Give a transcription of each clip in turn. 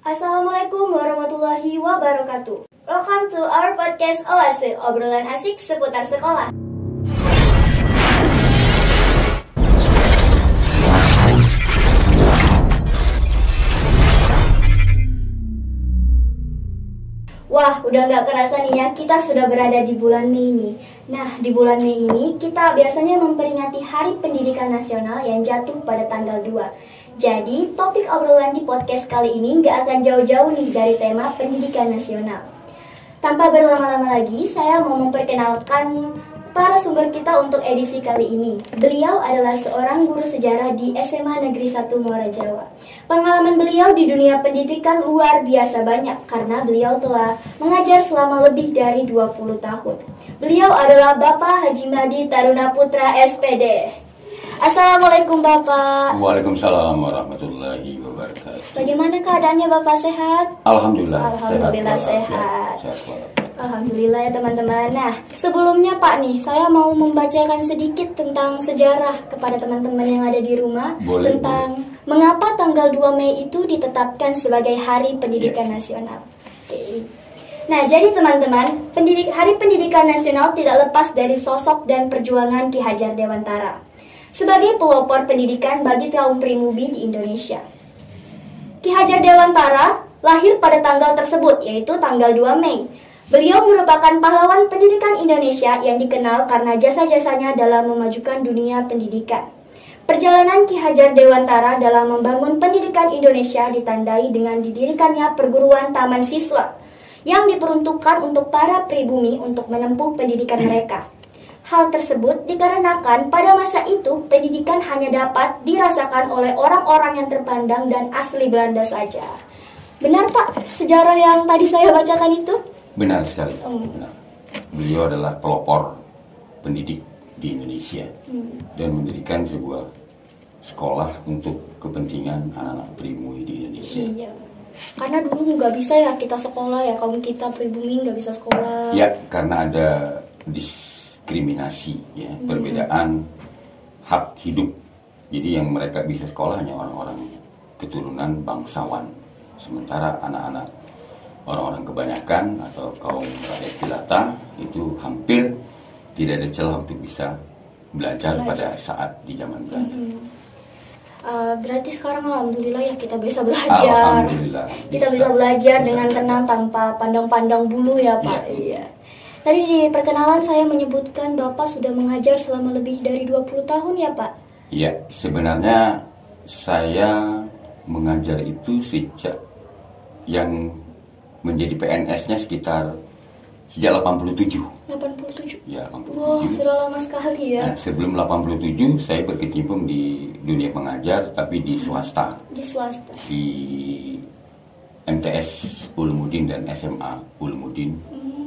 Assalamualaikum warahmatullahi wabarakatuh. Welcome to our podcast Oase, obrolan asik seputar sekolah. Wah, udah nggak kerasa nih ya, kita sudah berada di bulan Mei ini. Nah, di bulan Mei ini kita biasanya memperingati Hari Pendidikan Nasional yang jatuh pada tanggal 2. Jadi, topik obrolan di podcast kali ini nggak akan jauh-jauh nih dari tema pendidikan nasional. Tanpa berlama-lama lagi, saya mau memperkenalkan para sumber kita untuk edisi kali ini. Beliau adalah seorang guru sejarah di SMA Negeri 1 Muara Jawa. Pengalaman beliau di dunia pendidikan luar biasa banyak karena beliau telah mengajar selama lebih dari 20 tahun. Beliau adalah Bapak Haji Madi Taruna Putra SPD. Assalamualaikum Bapak. Waalaikumsalam warahmatullahi wabarakatuh. Bagaimana keadaannya Bapak, sehat? Alhamdulillah. Alhamdulillah sehat. Sehat. Alhamdulillah ya teman-teman. Nah, sebelumnya Pak nih, saya mau membacakan sedikit tentang sejarah kepada teman-teman yang ada di rumah. Tentang mengapa tanggal 2 Mei itu ditetapkan sebagai Hari Pendidikan Nasional. Oke. Nah, jadi teman-teman, Hari Pendidikan Nasional tidak lepas dari sosok dan perjuangan Ki Hajar Dewantara sebagai pelopor pendidikan bagi kaum pribumi di Indonesia. Ki Hajar Dewantara lahir pada tanggal tersebut, yaitu tanggal 2 Mei. Beliau merupakan pahlawan pendidikan Indonesia yang dikenal karena jasa-jasanya dalam memajukan dunia pendidikan. Perjalanan Ki Hajar Dewantara dalam membangun pendidikan Indonesia ditandai dengan didirikannya perguruan taman siswa yang diperuntukkan untuk para pribumi untuk menempuh pendidikan mereka. Hal tersebut dikarenakan pada masa itu pendidikan hanya dapat dirasakan oleh orang-orang yang terpandang dan asli Belanda saja. Benar Pak, sejarah yang tadi saya bacakan itu? Benar sekali. Benar. Beliau adalah pelopor pendidik di Indonesia dan mendirikan sebuah sekolah untuk kepentingan anak-anak pribumi di Indonesia. Iya. Karena dulu nggak bisa ya kita sekolah ya, kaum kita pribumi nggak bisa sekolah. Ya, karena ada diskriminasi ya, perbedaan hak hidup. Jadi yang mereka bisa sekolah hanya orang-orang keturunan bangsawan. Sementara anak-anak orang-orang kebanyakan atau kaum rakyat jelata itu hampir tidak ada celah untuk bisa belajar pada saat di zaman Belanda. Berarti sekarang alhamdulillah ya kita bisa belajar. Kita bisa belajar dengan tenang tanpa pandang-pandang bulu ya Pak. Iya. Tadi di perkenalan saya menyebutkan Bapak sudah mengajar selama lebih dari 20 tahun ya Pak? Iya, sebenarnya saya mengajar itu sejak yang menjadi PNS-nya sejak 87. 87? Ya, 87. Wah, sudah lama sekali ya. Nah, sebelum 87 saya berkecimpung di dunia mengajar tapi di swasta. Di swasta. Di MTS Ulumuddin dan SMA Ulumuddin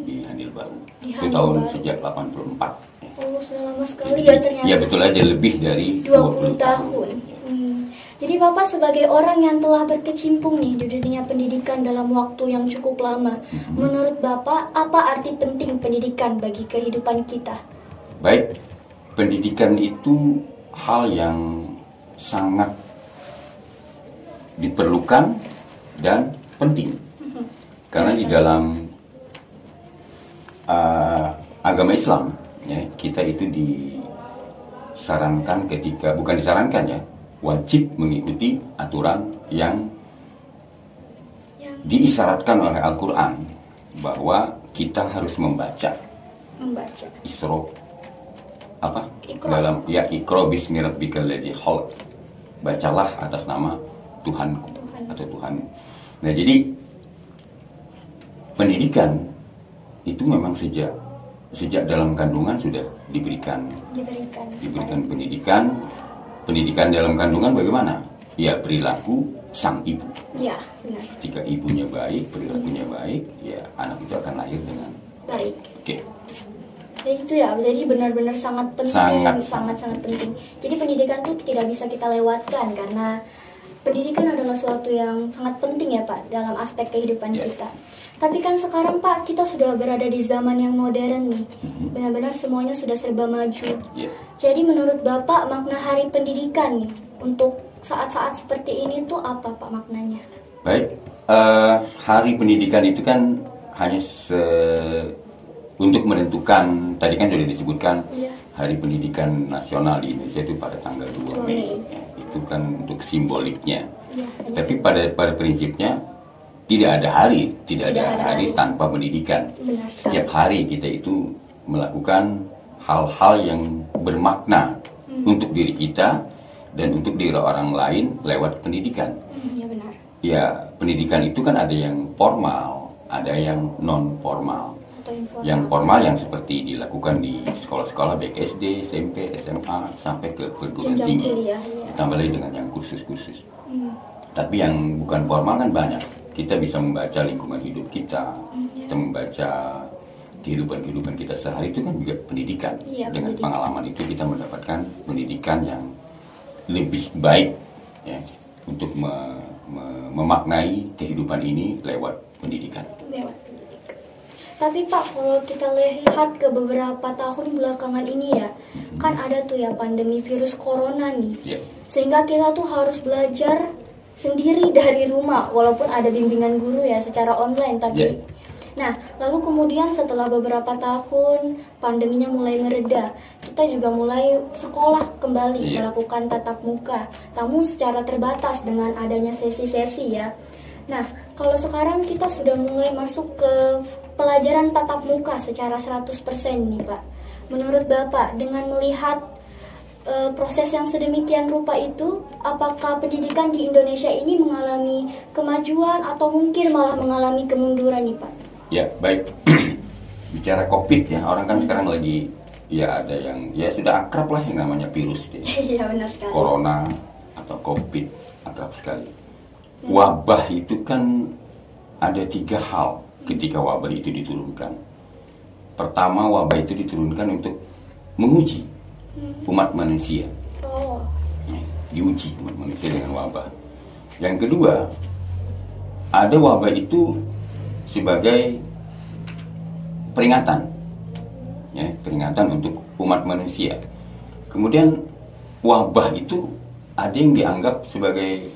di Handil Baru. Itu tahun sejak 84. Oh, sudah lama sekali ya ternyata. Ya, betul aja, lebih dari 20 tahun. Jadi Bapak sebagai orang yang telah berkecimpung nih di dunia pendidikan dalam waktu yang cukup lama, menurut Bapak apa arti penting pendidikan bagi kehidupan kita? Baik, pendidikan itu hal yang sangat diperlukan dan penting. Karena di dalam agama Islam ya, kita itu disarankan bukan disarankan ya, wajib mengikuti aturan yang diisyaratkan oleh Al-Quran bahwa kita harus membaca. Iqra bismi rabbikal ladzi khalaq. Bacalah atas nama Tuhanku atau Tuhan. Nah, jadi pendidikan itu memang sejak dalam kandungan sudah diberikan pendidikan. Pendidikan dalam kandungan bagaimana? Ya, perilaku sang ibu. Ya, benar. Ketika ibunya baik, perilakunya baik, ya anak itu akan lahir dengan baik. Oke. Jadi itu ya, jadi benar-benar sangat penting, sangat penting. Jadi pendidikan itu tidak bisa kita lewatkan karena pendidikan adalah suatu yang sangat penting ya Pak dalam aspek kehidupan kita. Tapi kan sekarang Pak kita sudah berada di zaman yang modern nih. Benar-benar semuanya sudah serba maju. Jadi menurut Bapak makna Hari Pendidikan nih untuk saat-saat seperti ini tuh apa Pak maknanya? Baik, Hari pendidikan itu kan hanya untuk menentukan, tadi kan sudah disebutkan, Hari Pendidikan Nasional di Indonesia itu pada tanggal 2 Mei. Ya, itu kan untuk simboliknya. Tapi pada prinsipnya tidak ada hari tanpa pendidikan. Setiap hari kita itu melakukan hal-hal yang bermakna untuk diri kita dan untuk diri orang lain lewat pendidikan. Ya benar. Ya, pendidikan itu kan ada yang formal, ada yang non formal. Yang formal yang seperti dilakukan di sekolah-sekolah baik SD, SMP, SMA sampai ke perguruan tinggi. Ditambah lagi dengan yang kursus-kursus. Tapi yang bukan formal kan banyak. Kita bisa membaca lingkungan hidup kita, kita membaca kehidupan kita sehari, itu kan juga pendidikan. Dengan pengalaman itu kita mendapatkan pendidikan yang lebih baik ya, untuk memaknai kehidupan ini lewat pendidikan. Tapi Pak, kalau kita lihat ke beberapa tahun belakangan ini ya, kan ada tuh ya pandemi virus corona nih. Sehingga kita tuh harus belajar sendiri dari rumah, walaupun ada bimbingan guru ya secara online tapi. Nah, lalu kemudian setelah beberapa tahun pandeminya mulai mereda, kita juga mulai sekolah kembali melakukan tatap muka, namun secara terbatas dengan adanya sesi-sesi ya. Nah, kalau sekarang kita sudah mulai masuk ke pelajaran tatap muka secara 100% nih Pak. Menurut Bapak, dengan melihat proses yang sedemikian rupa itu, apakah pendidikan di Indonesia ini mengalami kemajuan atau mungkin malah mengalami kemunduran nih Pak? Ya, baik. Bicara COVID ya, orang kan sekarang lagi ya ada yang ya sudah akrab lah yang namanya virus itu. Iya, benar sekali. Corona atau COVID akrab sekali. Wabah itu kan ada 3 hal ketika wabah itu diturunkan. Pertama, wabah itu diturunkan untuk menguji umat manusia. Diuji umat manusia dengan wabah. Yang kedua, ada wabah itu sebagai peringatan, ya, peringatan untuk umat manusia. Kemudian wabah itu ada yang dianggap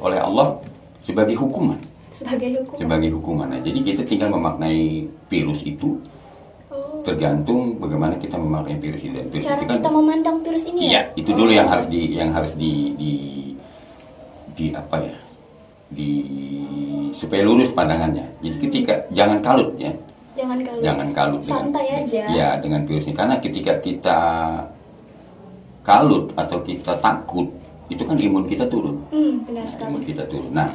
oleh Allah sebagai hukuman. Sebagai hukuman. Nah, jadi kita tinggal memaknai virus itu tergantung bagaimana kita memaknai virus itu. Dan virus cara itu kan, kita memandang virus ini ya. Itu dulu yang harus supaya lurus pandangannya. Jadi ketika jangan kalut ya. Jangan kalut. Santai aja. Ya, dengan virus ini, karena ketika kita kalut atau kita takut, itu kan imun kita turun. Benar sekali. Imun kita turun. Nah,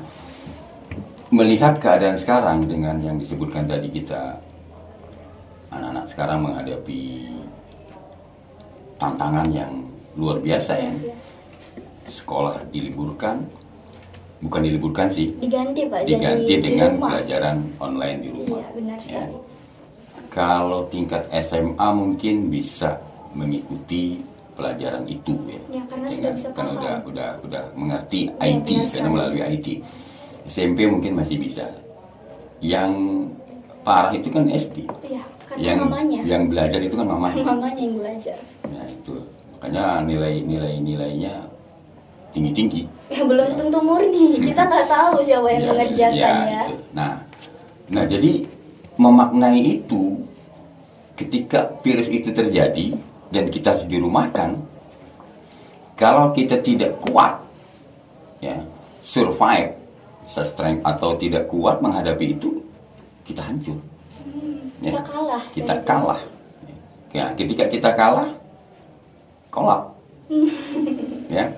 melihat keadaan sekarang dengan yang disebutkan tadi, kita anak-anak sekarang menghadapi tantangan yang luar biasa ya. Sekolah diliburkan, bukan diliburkan sih, diganti dengan pelajaran online di rumah. Iya, benar sekali. Kalau tingkat SMA mungkin bisa mengikuti pelajaran itu ya, karena sudah bisa paham. Udah mengerti IT karena melalui IT. SMP mungkin masih bisa. Yang parah itu kan SD. Iya, karena mamanya. Yang belajar itu kan mamanya. Mamanya yang belajar. Nah itu, makanya nilainya tinggi-tinggi. Ya belum tentu murni. Kita nggak tahu siapa yang mengerjakan ya. Itu. Nah jadi memaknai itu ketika virus itu terjadi dan kita harus dirumahkan, kalau kita tidak kuat ya survive, strength atau tidak kuat menghadapi itu, kita hancur. Kita kalah. Ya, ketika kita kalah, kolap. Ya,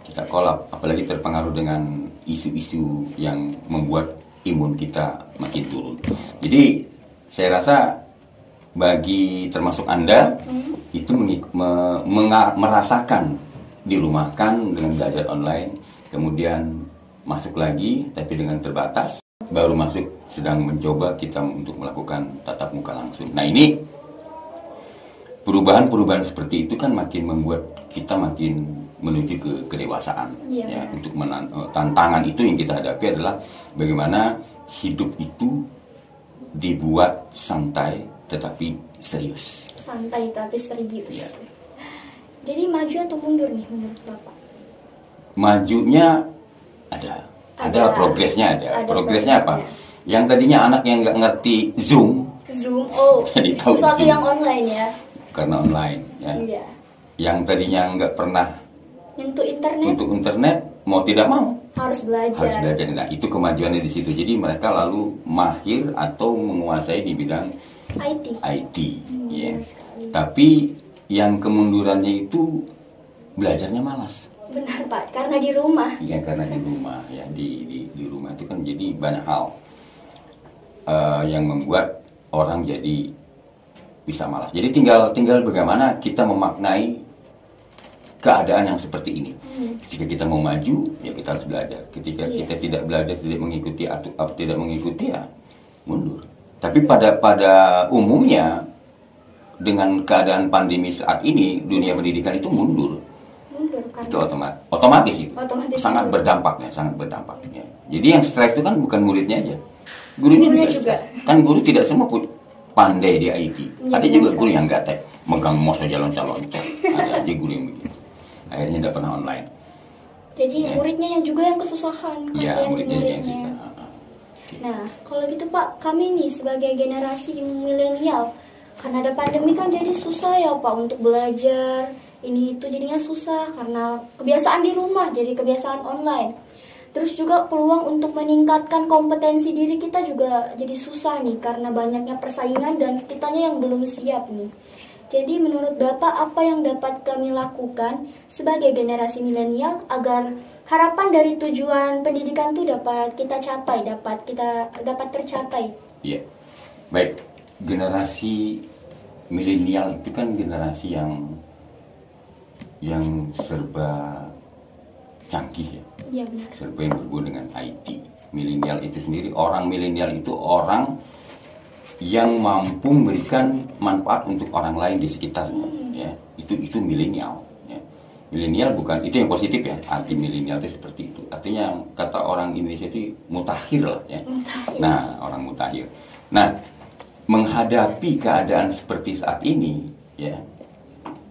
kita kolap. Apalagi terpengaruh dengan isu-isu yang membuat imun kita makin turun. Jadi saya rasa bagi termasuk Anda itu merasakan dirumahkan dengan belajar online, kemudian masuk lagi tapi dengan terbatas, baru masuk sedang mencoba kita untuk melakukan tatap muka langsung. Nah ini perubahan seperti itu kan makin membuat kita makin menuju ke kedewasaan. Ya, untuk tantangan itu yang kita hadapi adalah bagaimana hidup itu dibuat santai tetapi serius. Santai tapi serius. Ya. Jadi maju atau mundur nih menurut Bapak? Majunya ada. Ada progresnya, ada. Progresnya apa? progresnya. Yang tadinya anak yang nggak ngerti Zoom, jadi tahu sesuatu Zoom. yang online ya. Karena online, ya. Iya. Yang tadinya nggak pernah Nyentuh internet untuk internet, mau tidak mau harus belajar. harus belajar. Nah, itu kemajuannya di situ. Jadi mereka lalu mahir atau menguasai di bidang IT, ya. benar sekali. Tapi yang kemundurannya itu belajarnya malas. Benar Pak, karena di rumah. Ya karena di rumah, ya di rumah itu kan jadi banyak hal yang membuat orang jadi bisa malas. Jadi tinggal bagaimana kita memaknai keadaan yang seperti ini. Ketika kita mau maju, ya kita harus belajar. Ketika kita tidak belajar, tidak mengikuti atau tidak mengikuti, ya mundur. Tapi pada umumnya dengan keadaan pandemi saat ini, dunia pendidikan itu mundur. Itu otomatis itu. Sangat berdampak ya. Jadi yang stres itu kan bukan muridnya aja. Gurunya juga. Kan guru tidak semua pandai di IT. Ada juga guru yang gatek, megang mouse aja loncat-loncat. Ada aja guru yang begitu. Akhirnya tidak pernah online. Jadi muridnya yang juga yang kesusahan. Iya, muridnya yang susah. Nah, kalau gitu Pak, kami nih sebagai generasi milenial, karena ada pandemi kan jadi susah ya Pak untuk belajar. Ini itu jadinya susah karena kebiasaan di rumah, jadi kebiasaan online. Terus juga peluang untuk meningkatkan kompetensi diri kita juga jadi susah nih karena banyaknya persaingan dan kitanya yang belum siap nih. Jadi menurut Bapak apa yang dapat kami lakukan sebagai generasi milenial agar harapan dari tujuan pendidikan itu dapat kita capai, dapat tercapai? Iya. Baik, generasi milenial itu kan generasi yang serba canggih ya. Iya benar. Serba yang berhubungan dengan IT. Milenial itu sendiri, orang milenial itu orang yang mampu memberikan manfaat untuk orang lain di sekitarnya. Ya, itu milenial. Ya. Milenial bukan itu yang positif ya. Arti milenial itu seperti itu. Artinya kata orang Indonesia itu mutakhir lah ya. Mutakhir. Nah, orang mutakhir. Nah, menghadapi keadaan seperti saat ini, ya,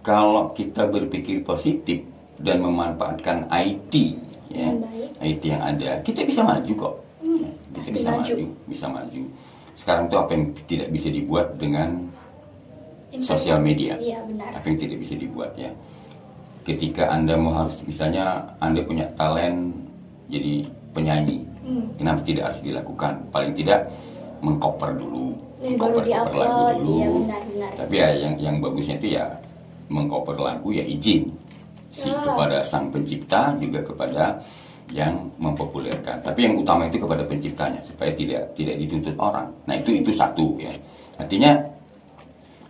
kalau kita berpikir positif dan memanfaatkan IT, ya, IT yang ada, kita bisa maju kok. Kita bisa maju. Sekarang tuh apa yang tidak bisa dibuat dengan sosial media? Iya, benar. Apa yang tidak bisa dibuat ya? Ketika Anda mau harus, misalnya Anda punya talent jadi penyanyi, kenapa tidak harus dilakukan? Paling tidak mengcover dulu, baru cover lagu dulu. Iya, benar. Tapi ya yang bagusnya itu ya mengcover lagu ya izin kepada sang pencipta, juga kepada yang mempopulerkan. Tapi yang utama itu kepada penciptanya supaya tidak dituntut orang. Nah itu satu ya. Artinya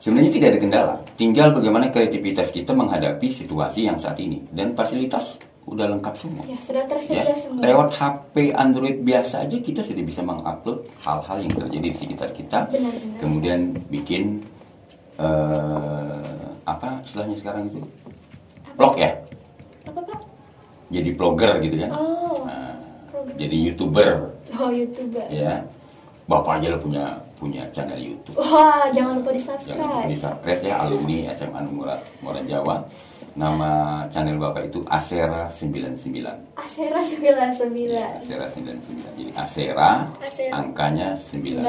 sebenarnya tidak ada kendala. Tinggal bagaimana kreativitas kita menghadapi situasi yang saat ini, dan fasilitas udah lengkap semua. Ya, sudah tersedia semua. Lewat HP Android biasa aja kita sudah bisa mengupload hal-hal yang terjadi di sekitar kita. Benar. Kemudian bikin apa istilahnya sekarang itu? Vlog ya? Apa Pak? Jadi blogger gitu kan? Jadi YouTuber. Oh, YouTuber. Ya. Bapak aja lah punya channel YouTube. Wah, jangan lupa di-subscribe. Jangan lupa di-subscribe ya, alumni SMA Muara Jawa. Nama channel Bapak itu Asera 99. Asera 99. Ya, Asera 99. Jadi Asera. Angkanya 99.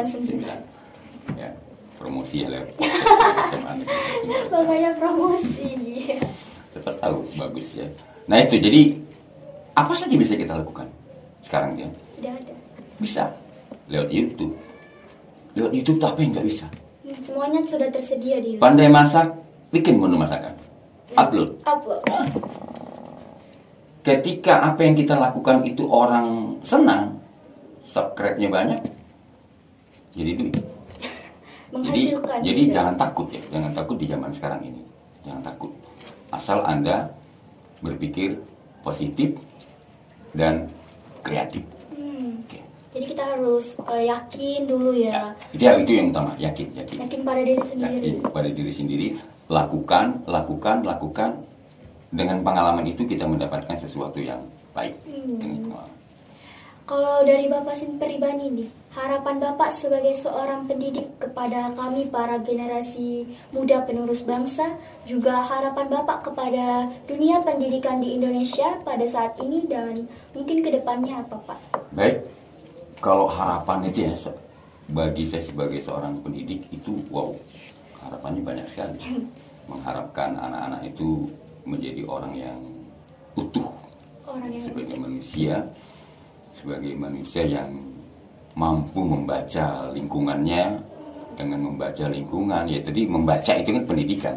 Ya, promosi ya lewat SMA Negeri 1. Makanya promosi. Cepat tahu, bagus ya. Nah itu, jadi apa saja bisa kita lakukan sekarang ya? Tidak ada. Bisa lewat YouTube. Lewat YouTube apa yang nggak bisa? Semuanya sudah tersedia di YouTube. Pandai masak, bikin menu masakan. Upload. Ketika apa yang kita lakukan itu orang senang, subscribe-nya banyak, jadi duit. Menghasilkan. Jadi jangan takut ya, jangan takut di zaman sekarang ini. Jangan takut. Asal Anda berpikir positif dan kreatif. Okay. Jadi kita harus yakin dulu ya. Itu yang utama, yakin. Yakin pada diri sendiri. Yakin pada diri sendiri. Lakukan. Dengan pengalaman itu kita mendapatkan sesuatu yang baik. Kalau dari Bapak pribadi nih, harapan Bapak sebagai seorang pendidik kepada kami para generasi muda penerus bangsa, juga harapan Bapak kepada dunia pendidikan di Indonesia pada saat ini dan mungkin ke depannya apa Pak? Baik, kalau harapan itu ya, bagi saya sebagai seorang pendidik itu wow, harapannya banyak sekali. Mengharapkan anak-anak itu menjadi orang yang utuh, sebagai manusia yang mampu membaca lingkungannya. Dengan membaca lingkungan, ya tadi membaca itu kan pendidikan.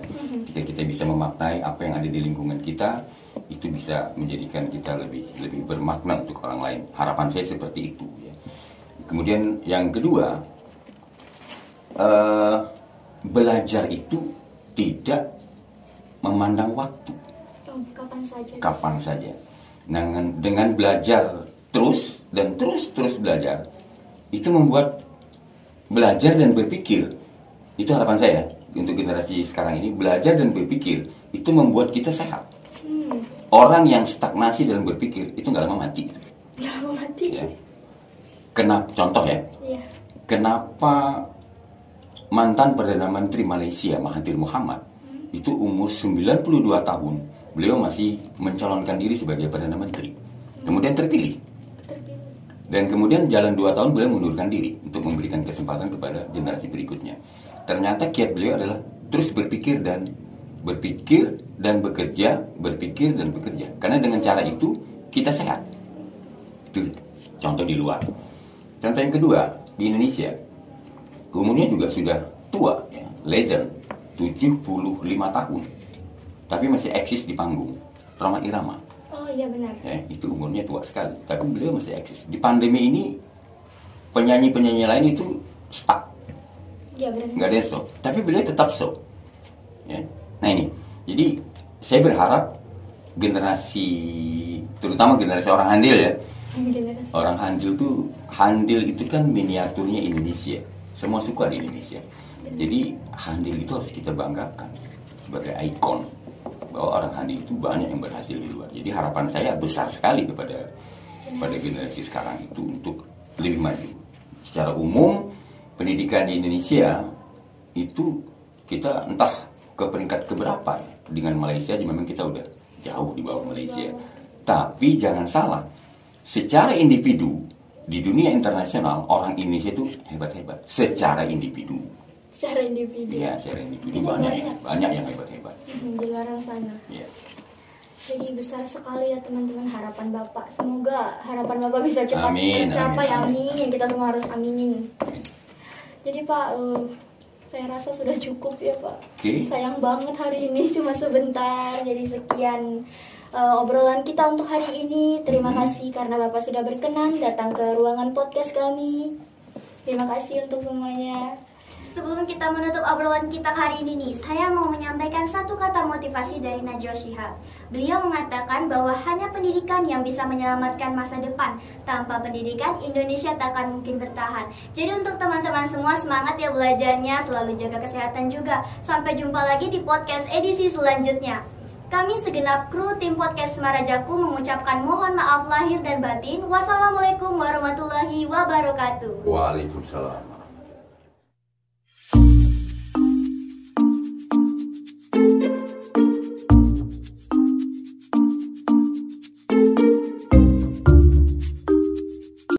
Kita bisa memaknai apa yang ada di lingkungan kita, itu bisa menjadikan kita lebih bermakna untuk orang lain. Harapan saya seperti itu ya. Kemudian yang kedua, belajar itu tidak memandang waktu. Kapan saja. Dengan belajar terus belajar, itu membuat belajar dan berpikir, itu harapan saya untuk generasi sekarang ini. Belajar dan berpikir itu membuat kita sehat. Orang yang stagnasi dalam berpikir itu nggak lama mati. Ya. Contoh ya. Kenapa mantan Perdana Menteri Malaysia Mahathir Muhammad itu umur 92 tahun beliau masih mencalonkan diri sebagai Perdana Menteri, kemudian terpilih. Dan kemudian jalan 2 tahun beliau mundurkan diri untuk memberikan kesempatan kepada generasi berikutnya. Ternyata kiat beliau adalah terus berpikir dan bekerja. Karena dengan cara itu kita sehat. Itu contoh di luar. Contoh yang kedua, di Indonesia umurnya juga sudah tua ya, legend, 75 tahun. Tapi masih eksis di panggung. Rhoma Irama. Oh iya benar. Ya, itu umurnya tua sekali, tapi beliau masih eksis. Di pandemi ini penyanyi-penyanyi lain itu stuck. Iya benar. Nggak ada show, tapi beliau tetap show. Ya. Nah ini, jadi saya berharap generasi, terutama generasi orang handil ya. Orang handil itu kan miniaturnya Indonesia. Semua suka di Indonesia. Jadi handil itu harus kita banggakan sebagai ikon. Bahwa orang handil itu banyak yang berhasil di luar. Jadi harapan saya besar sekali kepada generasi sekarang itu untuk lebih maju. Secara umum pendidikan di Indonesia itu kita entah ke peringkat keberapa ya. Dengan Malaysia memang kita udah jauh di bawah Malaysia. Tapi jangan salah, secara individu di dunia internasional orang Indonesia itu hebat-hebat. Secara individu. Ya, secara individu banyak yang hebat-hebat. Di luar sana. Ya. Jadi besar sekali ya teman-teman harapan Bapak. Semoga harapan Bapak bisa cepat tercapai. Amin. Kita semua harus aminin. Jadi Pak, saya rasa sudah cukup ya Pak. Sayang banget hari ini cuma sebentar. Jadi sekian obrolan kita untuk hari ini. Terima kasih karena Bapak sudah berkenan datang ke ruangan podcast kami. Terima kasih untuk semuanya. Sebelum kita menutup obrolan kita hari ini nih, saya mau menyampaikan satu kata motivasi dari Najwa Shihab. Beliau mengatakan bahwa hanya pendidikan yang bisa menyelamatkan masa depan. Tanpa pendidikan, Indonesia tak akan mungkin bertahan. Jadi untuk teman-teman semua, semangat ya belajarnya, selalu jaga kesehatan juga. Sampai jumpa lagi di podcast edisi selanjutnya. Kami segenap kru tim podcast Semarajaku mengucapkan mohon maaf lahir dan batin. Wassalamualaikum warahmatullahi wabarakatuh. Waalaikumsalam.